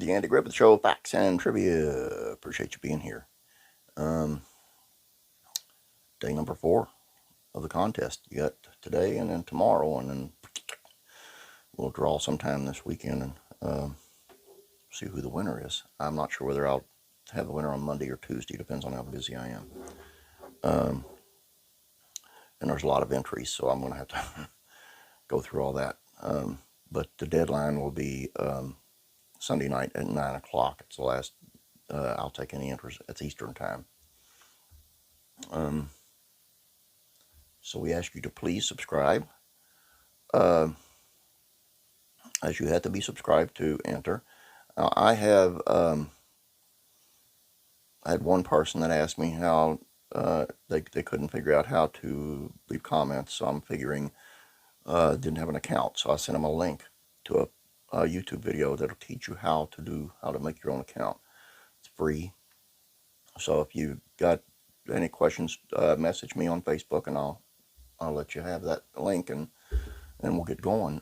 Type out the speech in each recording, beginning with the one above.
the Andy Griffith Show, Facts and Trivia. Appreciate you being here. Day number 4 of the contest. You got today and then tomorrow, and then we'll draw sometime this weekend and see who the winner is. I'm not sure whether I'll have the winner on Monday or Tuesday. Depends on how busy I am. And there's a lot of entries, so I'm going to have to go through all that. But the deadline will be Sunday night at 9 o'clock. It's the last. I'll take any entries. It's Eastern time. So we ask you to please subscribe. As you have to be subscribed to enter. I have I had one person that asked me how they couldn't figure out how to leave comments, so I'm figuring didn't have an account, so I sent them a link to a YouTube video that'll teach you how to make your own account. It's free. So if you got any questions, message me on Facebook, and I'll let you have that link, and we'll get going.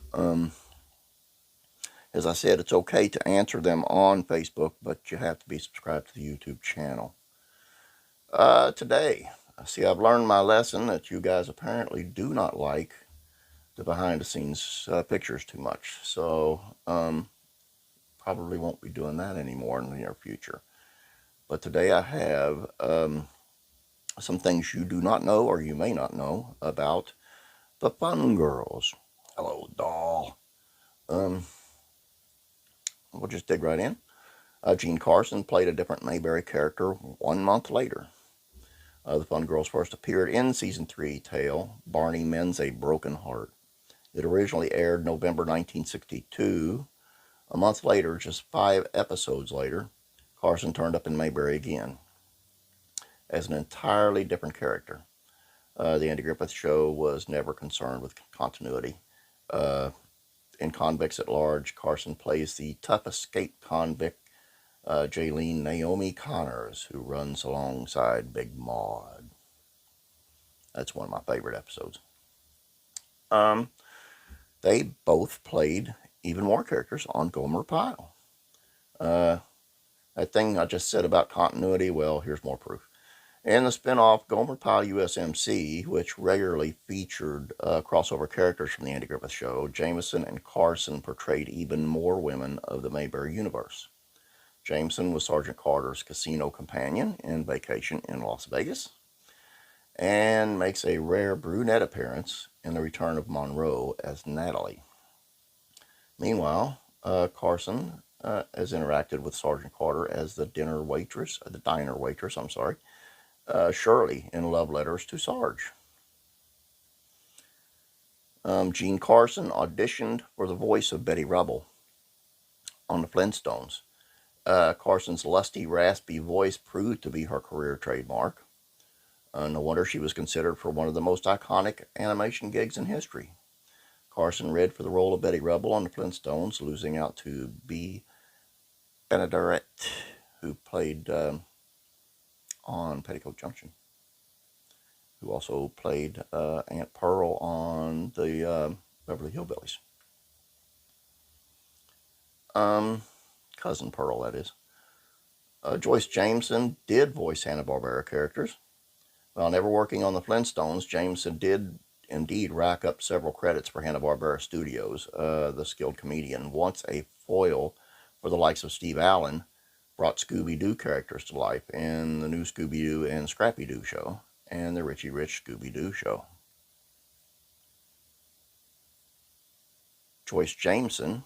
As I said, it's okay to answer them on Facebook, but you have to be subscribed to the YouTube channel. Today, see, I've learned my lesson that you guys apparently do not like the behind-the-scenes pictures too much. So, probably won't be doing that anymore in the near future. But today I have some things you do not know, or you may not know, about the Fun Girls. Hello, doll. We'll just dig right in. Gene Carson played a different Mayberry character 1 month later. The Fun Girls first appeared in Season 3 tale, Barney Mends a Broken Heart. It originally aired November 1962. A month later, just 5 episodes later, Carson turned up in Mayberry again as an entirely different character. The Andy Griffith Show was never concerned with continuity. In Convicts at Large, Carson plays the tough escape convict Jaylene Naomi Connors, who runs alongside Big Maud. That's one of my favorite episodes. They both played even more characters on Gomer Pyle. That thing I just said about continuity, well, here's more proof. In the spin-off Gomer Pyle USMC, which regularly featured crossover characters from the Andy Griffith Show, Jameson and Carson portrayed even more women of the Mayberry universe. Jameson was Sergeant Carter's casino companion in Vacation in Las Vegas, and makes a rare brunette appearance in The Return of Monroe as Natalie. Meanwhile, Carson has interacted with Sergeant Carter as the diner waitress, Shirley in Love Letters to Sarge. Gene Carson auditioned for the voice of Betty Rubble on the Flintstones. Carson's lusty, raspy voice proved to be her career trademark. No wonder she was considered for one of the most iconic animation gigs in history. Carson read for the role of Betty Rubble on the Flintstones, losing out to B. Benaderet, who played on Petticoat Junction, who also played Aunt Pearl on the Beverly Hillbillies. Cousin Pearl, that is. Joyce Jameson did voice Hanna-Barbera characters. While never working on the Flintstones, Jameson did indeed rack up several credits for Hanna-Barbera Studios. The skilled comedian, once a foil for the likes of Steve Allen, brought Scooby-Doo characters to life in the new Scooby-Doo and Scrappy-Doo show and the Richie Rich Scooby-Doo show. Joyce Jameson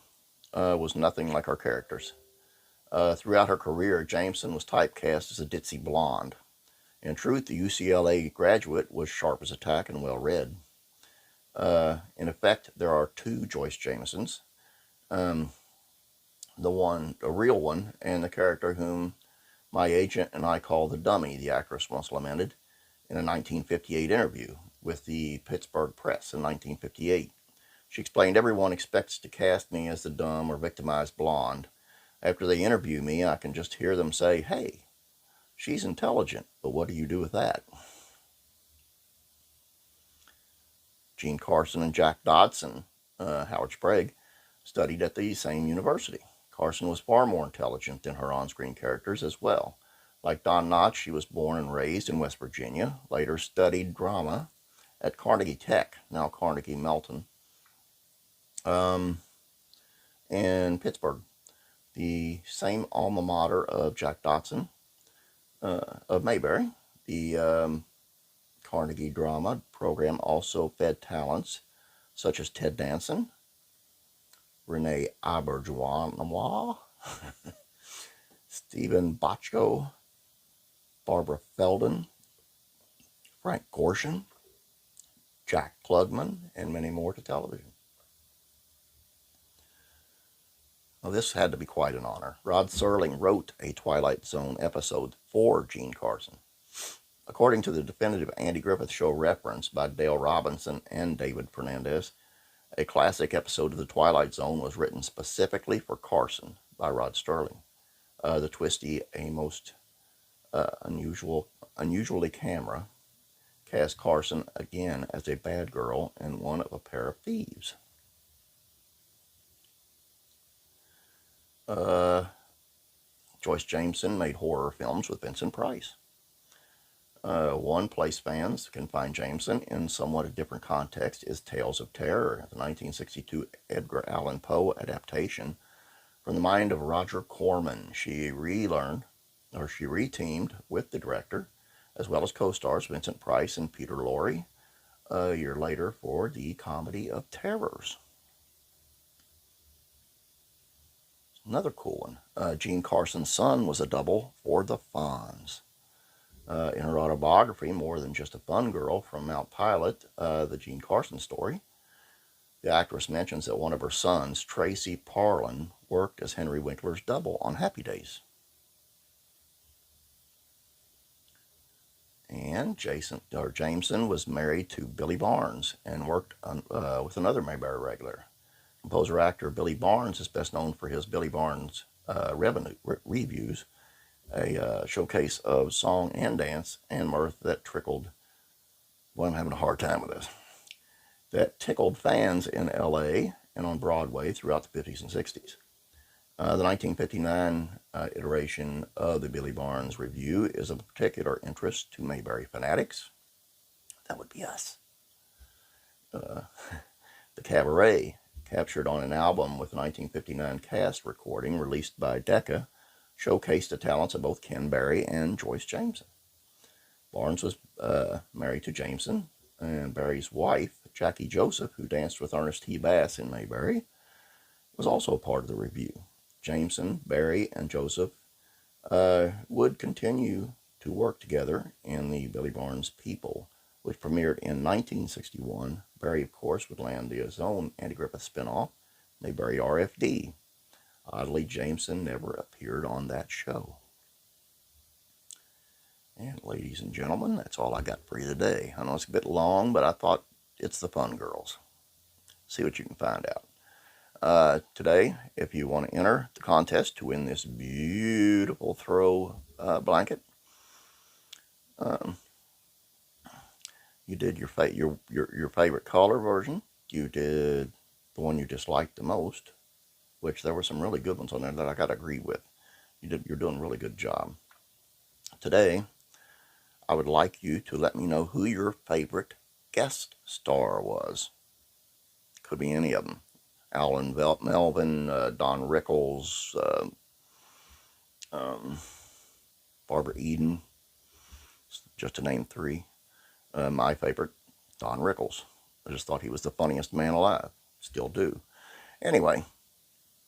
was nothing like her characters. Throughout her career, Jameson was typecast as a ditzy blonde. In truth, the UCLA graduate was sharp as a tack and well-read. In effect, there are 2 Joyce Jamesons. The real one, and the character whom my agent and I call the dummy, the actress once lamented in a 1958 interview with the Pittsburgh Press in 1958. She explained, everyone expects to cast me as the dumb or victimized blonde. After they interview me, I can just hear them say, hey, she's intelligent, but what do you do with that? Gene Carson and Jack Dodson, Howard Sprague, studied at the same university. Carson was far more intelligent than her on-screen characters as well. Like Don Knotts, she was born and raised in West Virginia, later studied drama at Carnegie Tech, now Carnegie Mellon, in Pittsburgh, the same alma mater of Jack Dotson of Mayberry. The Carnegie Drama program also fed talents such as Ted Danson, Renee Auberjonois, Stephen Bochco, Barbara Feldon, Frank Gorshin, Jack Klugman, and many more to television. Now, this had to be quite an honor. Rod Serling wrote a Twilight Zone episode for Gene Carson. According to the definitive Andy Griffith Show reference by Dale Robinson and David Fernandez, a classic episode of The Twilight Zone was written specifically for Carson by Rod Serling. The twisty, a most unusually camera, cast Carson again as a bad girl and one of a pair of thieves. Joyce Jameson made horror films with Vincent Price. One place fans can find Jameson in somewhat a different context is Tales of Terror, the 1962 Edgar Allan Poe adaptation from the mind of Roger Corman. She reteamed with the director, as well as co-stars Vincent Price and Peter Lorre, a year later for the Comedy of Terrors. Another cool one. Gene Carson's son was a double for the Fonz. In her autobiography, More Than Just a Fun Girl from Mount Pilot, the Gene Carson story, the actress mentions that one of her sons, Tracy Parlin, worked as Henry Winkler's double on Happy Days. And Jameson was married to Billy Barnes and worked with another Mayberry regular. Composer-actor Billy Barnes is best known for his Billy Barnes Reviews, a showcase of song and dance and mirth that trickled, well, I'm having a hard time with this, that tickled fans in L.A. and on Broadway throughout the 50s and 60s. The 1959 iteration of the Billy Barnes Review is of particular interest to Mayberry fanatics. That would be us. The Cabaret, captured on an album with the 1959 cast recording released by Decca, showcased the talents of both Ken Barry and Joyce Jameson. Barnes was married to Jameson, and Barry's wife, Jackie Joseph, who danced with Ernest T. Bass in Mayberry, was also a part of the review. Jameson, Barry, and Joseph would continue to work together in the Billy Barnes People, which premiered in 1961. Barry, of course, would land his own Andy Griffith spinoff, Mayberry RFD. Oddly, Jameson never appeared on that show. And ladies and gentlemen, that's all I got for you today. I know it's a bit long, but I thought it's the Fun Girls. See what you can find out. Today, if you want to enter the contest to win this beautiful throw blanket, you did your favorite color version. You did the one you disliked the most, which there were some really good ones on there that I got to agree with. You're doing a really good job. Today, I would like you to let me know who your favorite guest star was. Could be any of them. Alan Melvin, Don Rickles, Barbara Eden, just to name three. My favorite, Don Rickles. I just thought he was the funniest man alive. Still do. Anyway,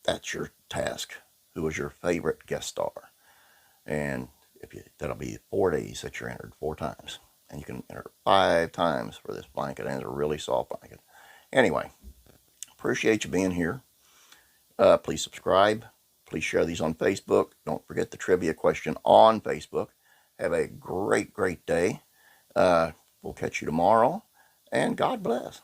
that's your task. Who was your favorite guest star? And that'll be 4 days that you're entered 4 times. And you can enter 5 times for this blanket, and it's a really soft blanket. Anyway, appreciate you being here. Please subscribe. Please share these on Facebook. Don't forget the trivia question on Facebook. Have a great, great day. We'll catch you tomorrow, and God bless.